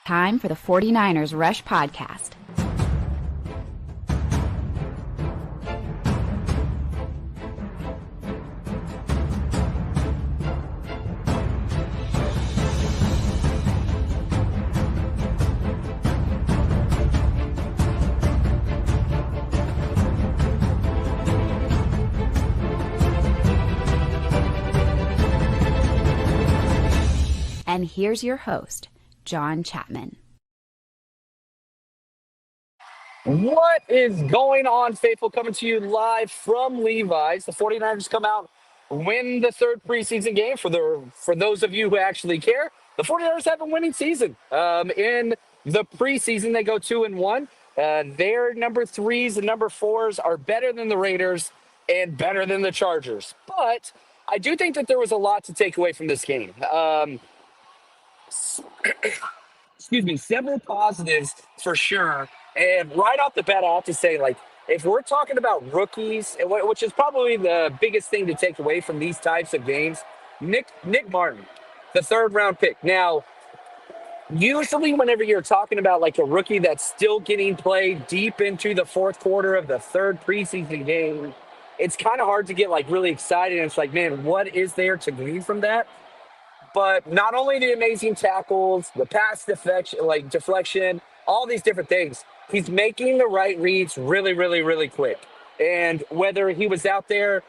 Time for the 49ers Rush Podcast. And here's your host, John Chapman. What is going on, faithful? Coming to you live from Levi's. The 49ers come out, win the third preseason game. For those of you who actually care, the 49ers have a winning season. In the preseason, they go 2-1. Their number 3s and number 4s are better than the Raiders and better than the Chargers. But I do think that there was a lot to take away from this game. Excuse me, several positives for sure. And right off the bat, I have to say, if we're talking about rookies, which is probably the biggest thing to take away from these types of games, Nick Martin, the third-round pick. Now, usually whenever you're talking about a rookie that's still getting played deep into the fourth quarter of the third preseason game, it's kind of hard to get really excited. And it's man, what is there to glean from that? But not only the amazing tackles, the pass deflection, all these different things, he's making the right reads really, really, really quick. And whether he was out there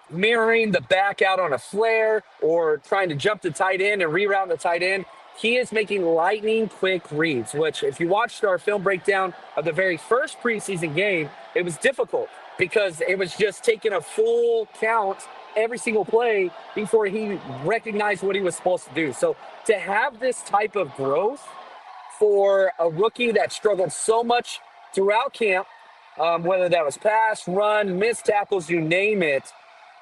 mirroring the back out on a flare or trying to jump the tight end and reroute the tight end, he is making lightning quick reads, which if you watched our film breakdown of the very first preseason game, it was difficult because it was just taking a full count every single play before he recognized what he was supposed to do. So to have this type of growth for a rookie that struggled so much throughout camp, whether that was pass, run, missed tackles, you name it,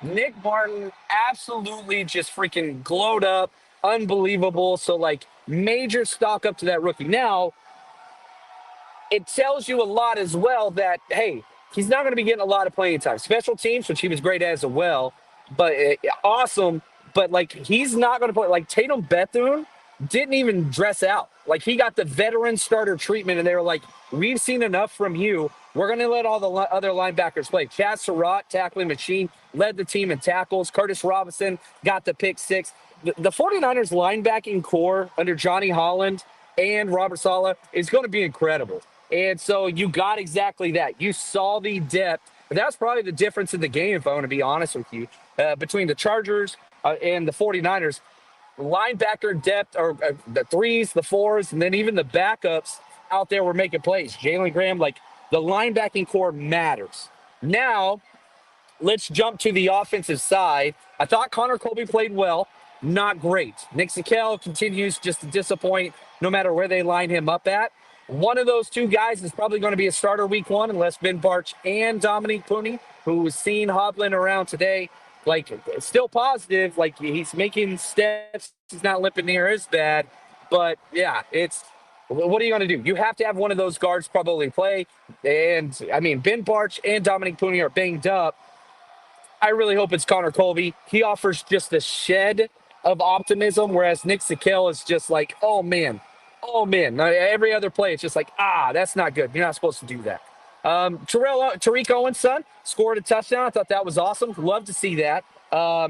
Nick Martin absolutely just freaking glowed up, unbelievable. So major stock up to that rookie. Now, it tells you a lot as well that, hey, he's not going to be getting a lot of playing time. Special teams, which he was great at as well, but awesome. But he's not going to play. Tatum Bethune didn't even dress out. He got the veteran starter treatment, and they were like, we've seen enough from you. We're going to let all the other linebackers play. Chaz Surratt, tackling machine, led the team in tackles. Curtis Robinson got the pick 6. The 49ers linebacking core under Johnny Holland and Robert Saleh is going to be incredible. And so you got exactly that. You saw the depth. That's probably the difference in the game, if I want to be honest with you, between the Chargers and the 49ers. Linebacker depth, or the 3s, the 4s, and then even the backups out there were making plays. Jalen Graham, the linebacking core matters. Now, let's jump to the offensive side. I thought Connor Colby played well. Not great. Nick Zakelj continues just to disappoint no matter where they line him up at. One of those two guys is probably going to be a starter week 1 unless Ben Barch and Dominique Moody, who was seen hobbling around today, still positive. He's making steps. He's not limping near as bad. But, yeah, what are you going to do? You have to have one of those guards probably play. And, Ben Barch and Dominique Moody are banged up. I really hope it's Connor Colby. He offers just a shed of optimism, whereas Nick Zakelj is just oh, man. Now, every other play, it's just that's not good. You're not supposed to do that. Tariq Owen's son scored a touchdown. I thought that was awesome. Love to see that.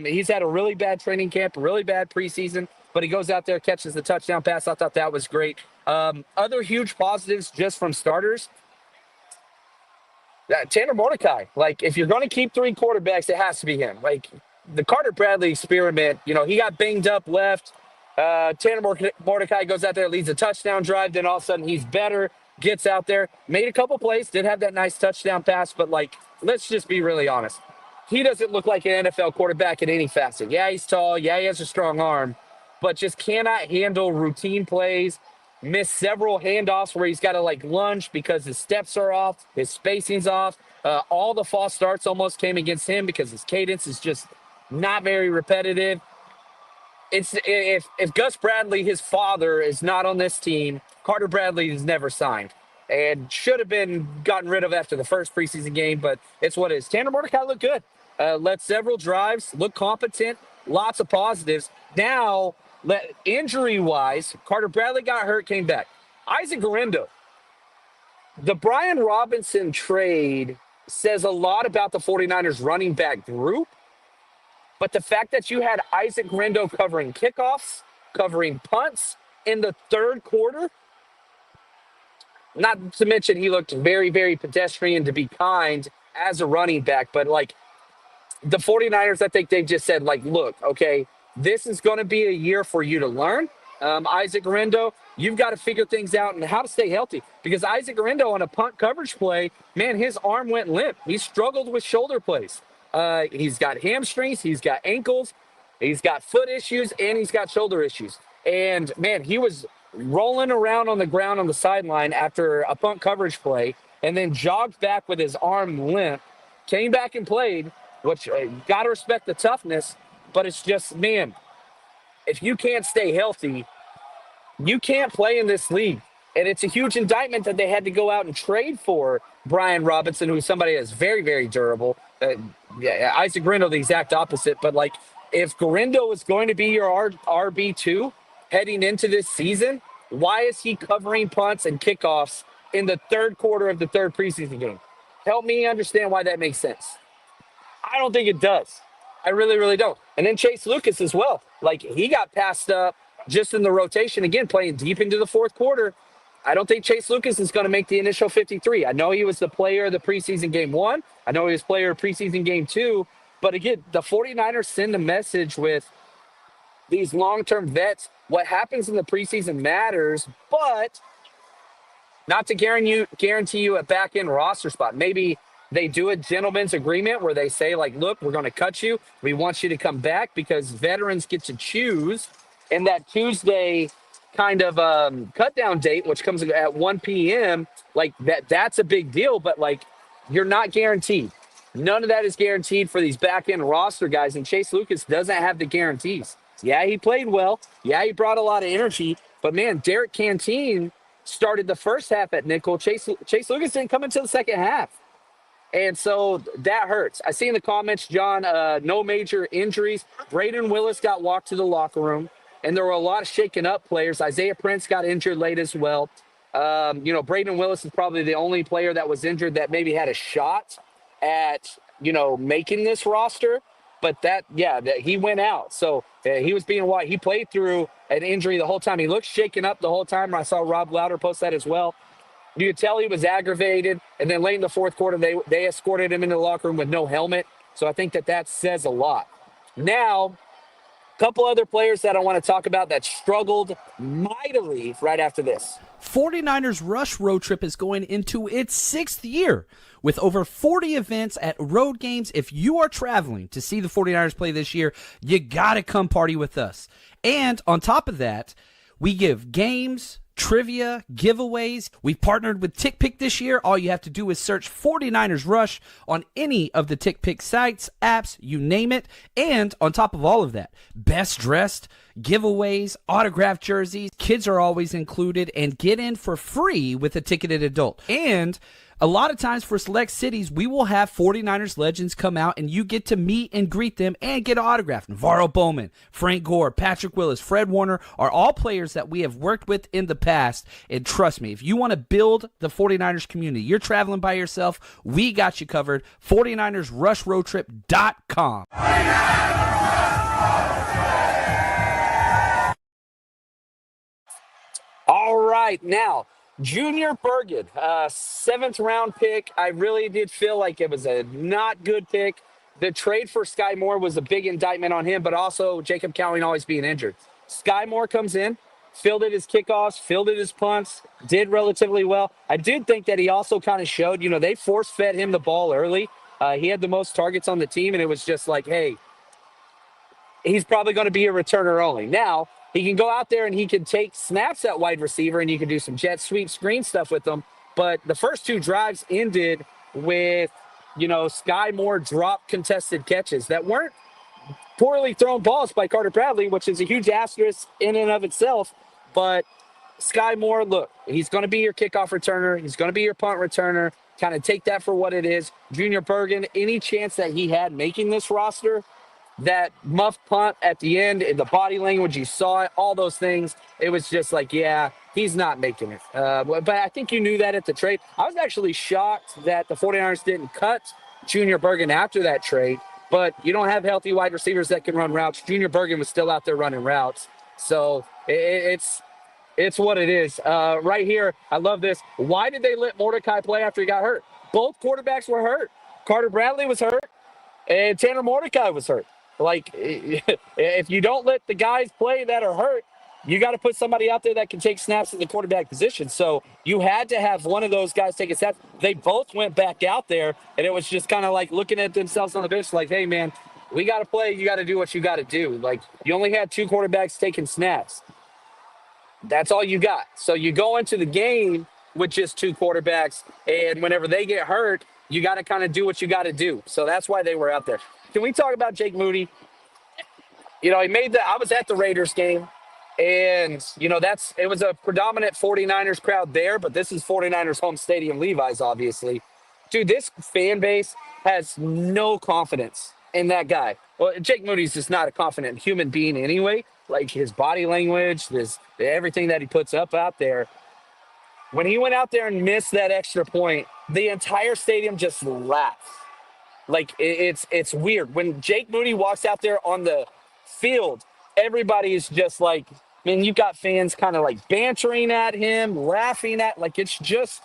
He's had a really bad training camp, a really bad preseason, but he goes out there, catches the touchdown pass. I thought that was great. Other huge positives just from starters. Tanner Mordecai. If you're going to keep 3 quarterbacks, it has to be him. The Carter Bradley experiment, he got banged up left. Tanner Mordecai goes out there, leads a touchdown drive. Then all of a sudden he's better, gets out there, made a couple plays, did have that nice touchdown pass. But let's just be really honest. He doesn't look like an NFL quarterback in any facet. Yeah, he's tall. Yeah, he has a strong arm, but just cannot handle routine plays. Missed several handoffs where he's got to lunge because his steps are off, his spacing's off. All the false starts almost came against him because his cadence is just not very repetitive. If Gus Bradley, his father, is not on this team, Carter Bradley is never signed and should have been gotten rid of after the first preseason game, but it's what it is. Tanner Mordecai looked good. Led several drives, looked competent, lots of positives. Now, Injury-wise, Carter Bradley got hurt, came back. Isaac Guerrero, the Brian Robinson trade says a lot about the 49ers running back group, but the fact that you had Isaac Guerrero covering kickoffs, covering punts in the third quarter, not to mention he looked very, very pedestrian, to be kind, as a running back, but like the 49ers, I think they've just said, like, look, okay, this is going to be a year for you to learn. Isaac Guerrero, you've got to figure things out and how to stay healthy, because Isaac Guerrero on a punt coverage play, man, his arm went limp. He struggled with shoulder plays. He's got hamstrings, he's got ankles, he's got foot issues, and he's got shoulder issues. And, man, he was rolling around on the ground on the sideline after a punt coverage play and then jogged back with his arm limp, came back and played, which got to respect the toughness, but it's just, man, if you can't stay healthy, you can't play in this league. And it's a huge indictment that they had to go out and trade for Brian Robinson, who's somebody that's very, very durable. Isaac Guerrero, the exact opposite. But, like, if Guerrero is going to be your RB2 heading into this season, why is he covering punts and kickoffs in the third quarter of the third preseason game? Help me understand why that makes sense. I don't think it does. I really, really don't. And then Chase Lucas as well. Like, he got passed up just in the rotation, again, playing deep into the fourth quarter. I don't think Chase Lucas is going to make the initial 53. I know he was the player of the preseason game 1. I know he was player of preseason game 2. But again, the 49ers send a message with these long-term vets. What happens in the preseason matters, but not to guarantee you a back-end roster spot. Maybe they do a gentleman's agreement where they say, like, look, we're going to cut you. We want you to come back, because veterans get to choose. And that Tuesday kind of cut down date, which comes at 1 p.m., like that's a big deal, but like you're not guaranteed. None of that is guaranteed for these back-end roster guys, and Chase Lucas doesn't have the guarantees. Yeah, he played well. Yeah, he brought a lot of energy, but man, Derek Canteen started the first half at nickel. Chase Lucas didn't come until the second half. And so that hurts. I see in the comments, John, no major injuries. Braden Willis got walked to the locker room, and there were a lot of shaken up players. Isaiah Prince got injured late as well. Braden Willis is probably the only player that was injured that maybe had a shot at, making this roster. But he went out. So he was being wide. He played through an injury the whole time. He looked shaken up the whole time. I saw Rob Louder post that as well. You could tell he was aggravated, and then late in the fourth quarter, they escorted him into the locker room with no helmet. So I think that says a lot. Now, a couple other players that I want to talk about that struggled mightily right after this. 49ers Rush Road Trip is going into its 6th year with over 40 events at road games. If you are traveling to see the 49ers play this year, you got to come party with us. And on top of that, we give games, trivia, giveaways. We've partnered with TickPick this year. All you have to do is search 49ers Rush on any of the TickPick sites, apps, you name it. And on top of all of that, best dressed, giveaways, autographed jerseys, kids are always included, and get in for free with a ticketed adult. And a lot of times for select cities, we will have 49ers legends come out, and you get to meet and greet them and get an autograph. Navarro Bowman, Frank Gore, Patrick Willis, Fred Warner are all players that we have worked with in the past. And trust me, if you want to build the 49ers community, you're traveling by yourself, we got you covered. 49ersRushRoadTrip.com. All right, now, Junior Bergen, 7th round pick. I really did feel like it was a not good pick. The trade for Sky Moore was a big indictment on him, but also Jacob Cowling always being injured. Sky Moore comes in, fielded his kickoffs, fielded his punts, did relatively well. I did think that he also kind of showed, they force-fed him the ball early. He had the most targets on the team, and it was just like, hey, he's probably going to be a returner only. Now, he can go out there and he can take snaps at wide receiver, and you can do some jet sweep screen stuff with them. But the first 2 drives ended with, Sky Moore drop contested catches that weren't poorly thrown balls by Carter Bradley, which is a huge asterisk in and of itself. But Sky Moore, look, he's going to be your kickoff returner. He's going to be your punt returner. Kind of take that for what it is. Junior Bergen, any chance that he had making this roster, that muff punt at the end, and the body language, you saw it, all those things. It was just like, yeah, he's not making it. But I think you knew that at the trade. I was actually shocked that the 49ers didn't cut Junior Bergen after that trade, but you don't have healthy wide receivers that can run routes. Junior Bergen was still out there running routes. So it's what it is. Right here, I love this. Why did they let Mordecai play after he got hurt? Both quarterbacks were hurt. Carter Bradley was hurt, and Tanner Mordecai was hurt. Like, if you don't let the guys play that are hurt, you got to put somebody out there that can take snaps in the quarterback position. So you had to have one of those guys take a snap. They both went back out there, and it was just kind of like looking at themselves on the bench like, hey, man, we got to play. You got to do what you got to do. Like, you only had two quarterbacks taking snaps. That's all you got. So you go into the game with just two quarterbacks, and whenever they get hurt, you got to kind of do what you got to do. So that's why they were out there. Can we talk about Jake Moody? He made that. I was at the Raiders game, and, it was a predominant 49ers crowd there, but this is 49ers home stadium, Levi's, obviously. Dude, this fan base has no confidence in that guy. Well, Jake Moody's just not a confident human being anyway. Like, his body language, everything that he puts up out there. When he went out there and missed that extra point, the entire stadium just laughs. Like, it's weird. When Jake Moody walks out there on the field, everybody is just like, you've got fans kind of like bantering at him, laughing at, like, it's just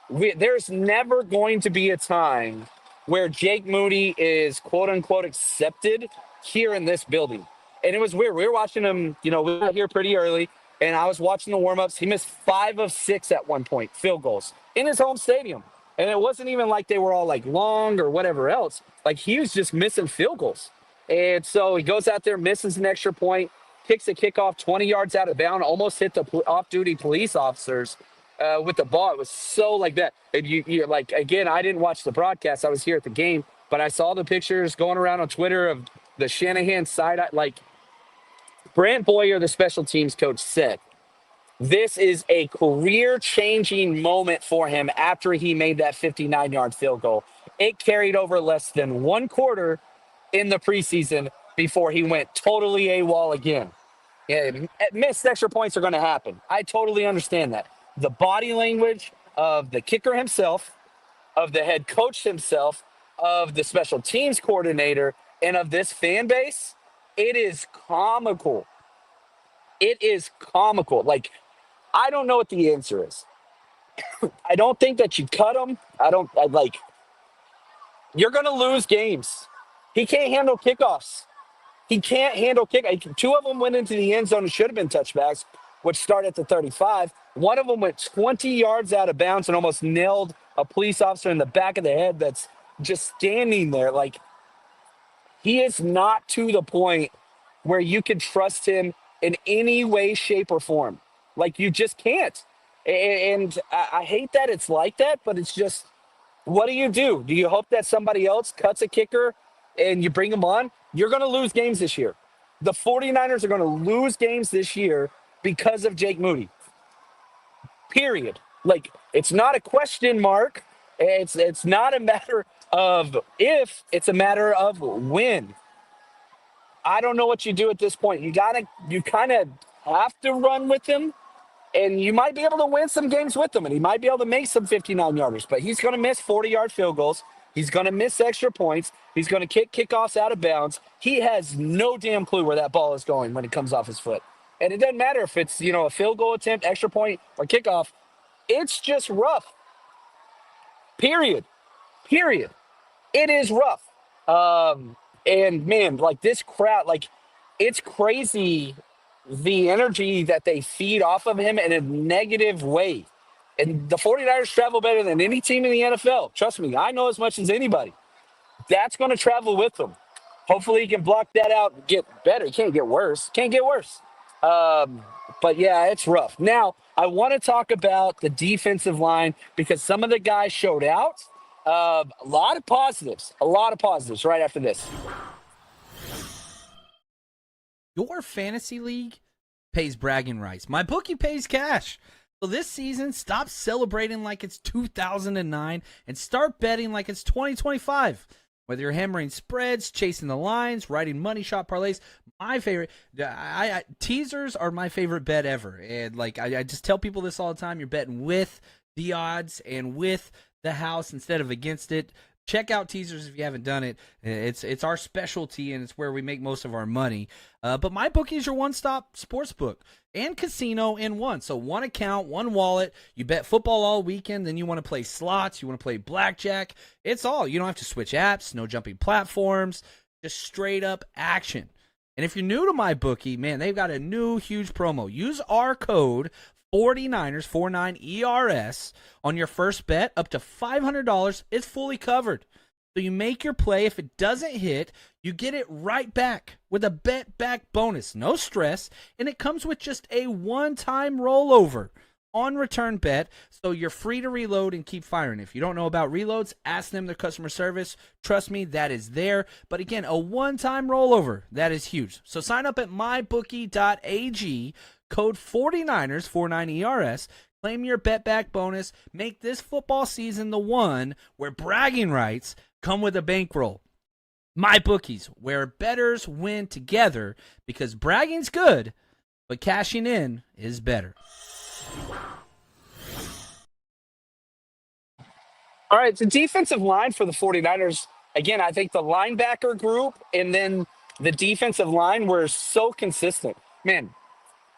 weird. There's never going to be a time where Jake Moody is quote unquote accepted here in this building. And it was weird. We were watching him, we got here pretty early, and I was watching the warm-ups. He missed 5 of 6 at one point, field goals, in his home stadium. And it wasn't even like they were all like long or whatever else. Like, he was just missing field goals. And so he goes out there, misses an extra point, kicks a kickoff 20 yards out of bounds, almost hit the off-duty police officers with the ball. It was so like that. And you're like, again, I didn't watch the broadcast. I was here at the game, but I saw the pictures going around on Twitter of the Shanahan side. Like, Brant Boyer, the special teams coach, said, this is a career-changing moment for him after he made that 59-yard field goal. It carried over less than one quarter in the preseason before he went totally AWOL again. Yeah, missed extra points are going to happen. I totally understand that. The body language of the kicker himself, of the head coach himself, of the special teams coordinator, and of this fan base, it is comical. It is comical. Like, I don't know what the answer is. I don't think that you cut him. You're going to lose games. He can't handle kickoffs. He can't handle kickoffs. 2 of them went into the end zone and should have been touchbacks, which start at the 35. One of them went 20 yards out of bounds and almost nailed a police officer in the back of the head that's just standing there. Like, he is not to the point where you can trust him in any way, shape, or form. Like, you just can't. And I hate that it's like that, but it's just, what do? Do you hope that somebody else cuts a kicker and you bring him on? You're going to lose games this year. The 49ers are going to lose games this year because of Jake Moody. Period. Like, it's not a question mark. It's not a matter of if, it's a matter of when. I don't know what you do at this point. You kind of have to run with him, and you might be able to win some games with him, and he might be able to make some 59-yarders, but he's going to miss 40-yard field goals. He's going to miss extra points. He's going to kick kickoffs out of bounds. He has no damn clue where that ball is going when it comes off his foot. And it doesn't matter if it's, a field goal attempt, extra point, or kickoff. It's just rough. Period. It is rough. And man, like, this crowd, like, it's crazy the energy that they feed off of him in a negative way. And the 49ers travel better than any team in the NFL. Trust me, I know as much as anybody. That's going to travel with them. Hopefully he can block that out and get better. He can't get worse. But yeah, it's rough. Now, I want to talk about the defensive line because some of the guys showed out. A lot of positives right after this. Your fantasy league pays bragging rights. My bookie pays cash. So this season, stop celebrating like it's 2009 and start betting like it's 2025. Whether you're hammering spreads, chasing the lines, writing money shot parlays, my favorite teasers are my favorite bet ever. And like I just tell people this all the time: you're betting with the odds and with the house instead of against it. Check out teasers if you haven't done it. It's our specialty, and it's where we make most of our money. But MyBookie is your one-stop sportsbook and casino in one. So one account, one wallet. You bet football all weekend, then you want to play slots, you want to play blackjack. It's all. You don't have to switch apps, no jumping platforms, just straight-up action. And if you're new to MyBookie, man, they've got a new huge promo. Use our code 49ers, 49ERS, on your first bet up to $500. It's fully covered. So you make your play. If it doesn't hit, you get it right back with a bet back bonus. No stress. And it comes with just a one-time rollover on return bet. So you're free to reload and keep firing. If you don't know about reloads, ask them their customer service. Trust me, that is there. But again, a one-time rollover, that is huge. So sign up at mybookie.ag. Code 49ers, 49ERS. Claim your bet back bonus. Make this football season the one where bragging rights come with a bankroll. MyBookies, where bettors win together, because bragging's good, but cashing in is better. All right, the defensive line for the 49ers, again, I think the linebacker group and then the defensive line were so consistent. Man,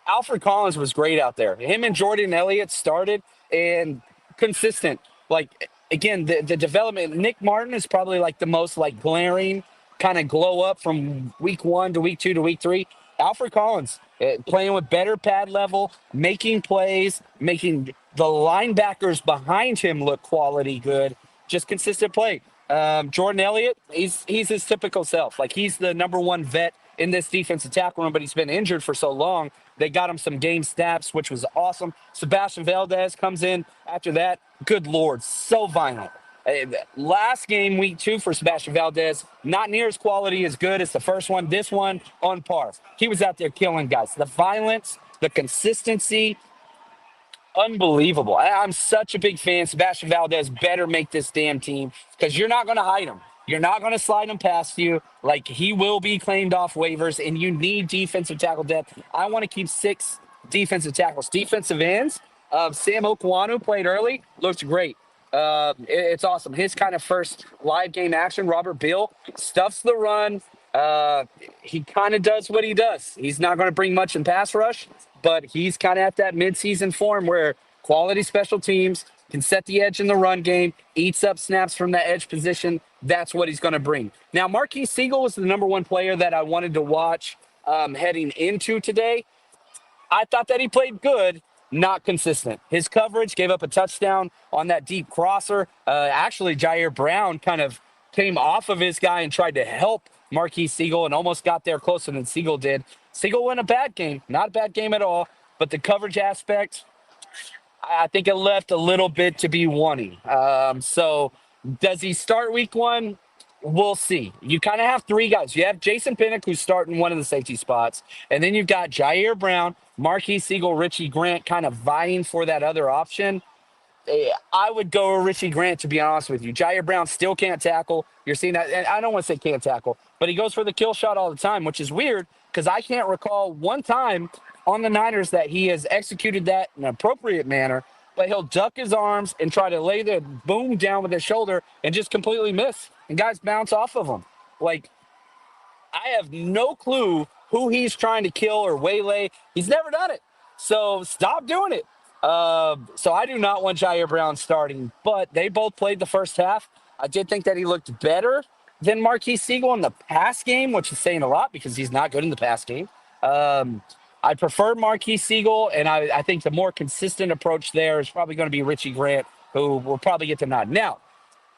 Alfred Collins was great out there. Him and Jordan Elliott started and consistent. Like, again, the development. Nick Martin is probably like the most like glaring kind of glow up from week 1 to week 2 to week 3. Alfred Collins playing with better pad level, making plays, making the linebackers behind him look quality good. Just consistent play. Jordan Elliott, he's his typical self. Like, he's the number one vet in this defensive tackle room, but he's been injured for so long. They got him some game snaps, which was awesome. Sebastian Valdez comes in after that. Good Lord, so violent. Last game, week 2 for Sebastian Valdez, not near as quality as good as the first one. This one, on par. He was out there killing guys. The violence, the consistency, unbelievable. I'm such a big fan. Sebastian Valdez better make this damn team, because you're not going to hide him. You're not going to slide him past you. Like, he will be claimed off waivers, and you need defensive tackle depth. I want to keep 6 defensive tackles. Defensive ends, Sam Okwanu played early, looked great. It's awesome. His kind of first live game action, Robert Bill, stuffs the run. He kind of does what he does. He's not going to bring much in pass rush, but he's kind of at that midseason form where quality special teams can set the edge in the run game, eats up snaps from that edge position. That's what he's going to bring. Now, Marquise Siegel was the number 1 player that I wanted to watch heading into today. I thought that he played good, not consistent. His coverage gave up a touchdown on that deep crosser. Actually, Jair Brown kind of came off of his guy and tried to help Marquise Siegel and almost got there closer than Siegel did. Siegel won a bad game, not a bad game at all, but the coverage aspect, I think it left a little bit to be wanting. So does he start week 1? We'll see. You kind of have 3 guys. You have Jason Pinnock, who's starting one of the safety spots, and then you've got Jair Brown, Marquise Siegel, Richie Grant kind of vying for that other option. I would go with Richie Grant, to be honest with you. Jair Brown still can't tackle. You're seeing that, and I don't want to say can't tackle, but he goes for the kill shot all the time, which is weird because I can't recall one time on the Niners that he has executed that in an appropriate manner, but he'll duck his arms and try to lay the boom down with his shoulder and just completely miss, and guys bounce off of him. Like, I have no clue who he's trying to kill or waylay. He's never done it. So stop doing it. So I do not want Jair Brown starting, but they both played the first half. I did think that he looked better than Marquise Siegel in the pass game, which is saying a lot because he's not good in the pass game. I prefer Marquise Siegel, and I think the more consistent approach there is probably going to be Richie Grant, who will probably get the nod. Now,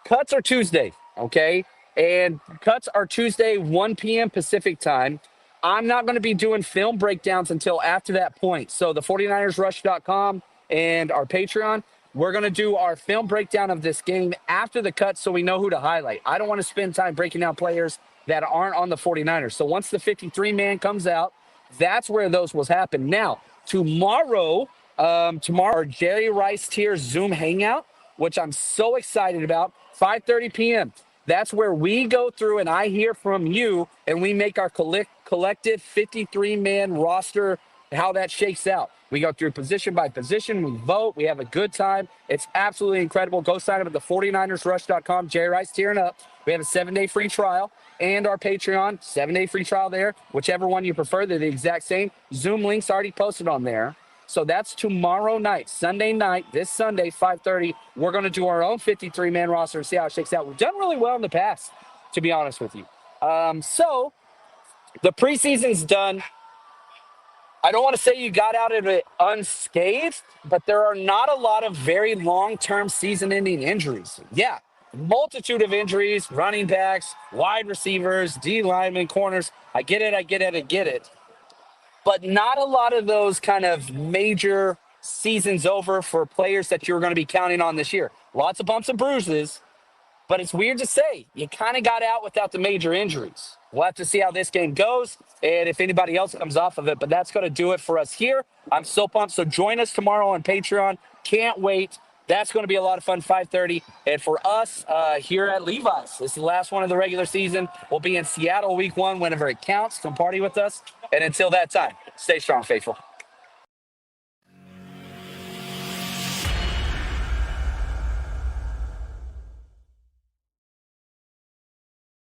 cuts are Tuesday, okay? And cuts are Tuesday, 1 p.m. Pacific time. I'm not going to be doing film breakdowns until after that point. So the 49ersrush.com and our Patreon, we're going to do our film breakdown of this game after the cut so we know who to highlight. I don't want to spend time breaking down players that aren't on the 49ers. So once the 53-man comes out, that's where those will happen. Now, tomorrow, our Jerry Rice Tier Zoom Hangout, which I'm so excited about, 5:30 p.m. That's where we go through and I hear from you and we make our collective 53-man roster, how that shakes out. We go through position by position. We vote. We have a good time. It's absolutely incredible. Go sign up at the 49ersrush.com. Jerry Rice tearing up. We have a 7-day free trial and our Patreon, 7-day free trial there. Whichever one you prefer, they're the exact same. Zoom links already posted on there. So that's tomorrow night, Sunday night, this Sunday, 5:30. We're going to do our own 53-man roster and see how it shakes out. We've done really well in the past, to be honest with you. So the preseason's done. I don't want to say you got out of it unscathed, but there are not a lot of very long-term season-ending injuries. Yeah, multitude of injuries, running backs, wide receivers, D linemen, corners. I get it. But not a lot of those kind of major seasons over for players that you're going to be counting on this year. Lots of bumps and bruises, but it's weird to say. You kind of got out without the major injuries. We'll have to see how this game goes and if anybody else comes off of it, but that's going to do it for us here. I'm so pumped. So join us tomorrow on Patreon. Can't wait. That's going to be a lot of fun, 5:30. And for us here at Levi's, this is the last one of the regular season. We'll be in Seattle week 1 whenever it counts. Come party with us. And until that time, stay strong, faithful.